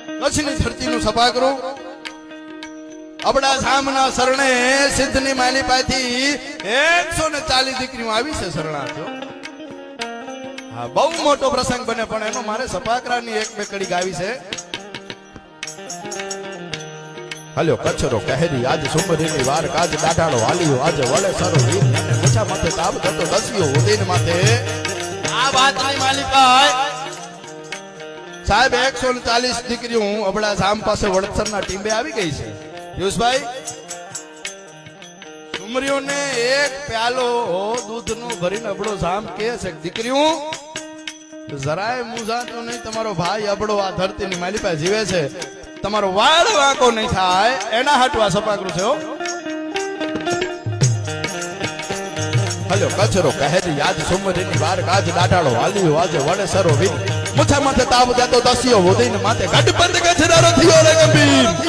કચ્છની ધરતીનું સપાકરું અબડા સામના શરણે સિદ્ધની માલિપાથી 140 દીકરીઓ આવી છે શરણાર્થીઓ. હા, બહુ મોટો પ્રસંગ બને, પણ એનો મારે સપાકરાની એક બે કડી ગાવી છે. હલ્યો કચરો કહેરી આજ સુંબરીની વાર કાજ દાઢાડો હાલ્યો આજે વળે સરો વીર અને મુછા માથે તાબ થતો દસ્યો ઉદયન માથે આ વાતની માલિકા સાહેબ 140 દીકરીઓ અબડા સામ પાસે વડસરના ટીંબે આવી ગઈ છે. પિયુષભાઈ, સુમરીઓને એક પ્યાલો દૂધનો ભરીને અબડો સામ કે છે દીકરીઓ જરાય મુંજાતો નહીં, તમારો ભાઈ અબડો આ ધરતીની માલિકા જીવે છે, તમારો વાળ વાંકો નહીં થાય એના હાટવા સપાકરું છે. હલ્યો કચરો કહેરી આજ સુમરીની વાર કાજ દાઢાડો હાલ્યો આજે વડે સરો વીર મુછા માથે તાવ દેતો દસ્યો ઉદયન માથે ગઢ બંધ કચરારો થયો રે ગંભીર.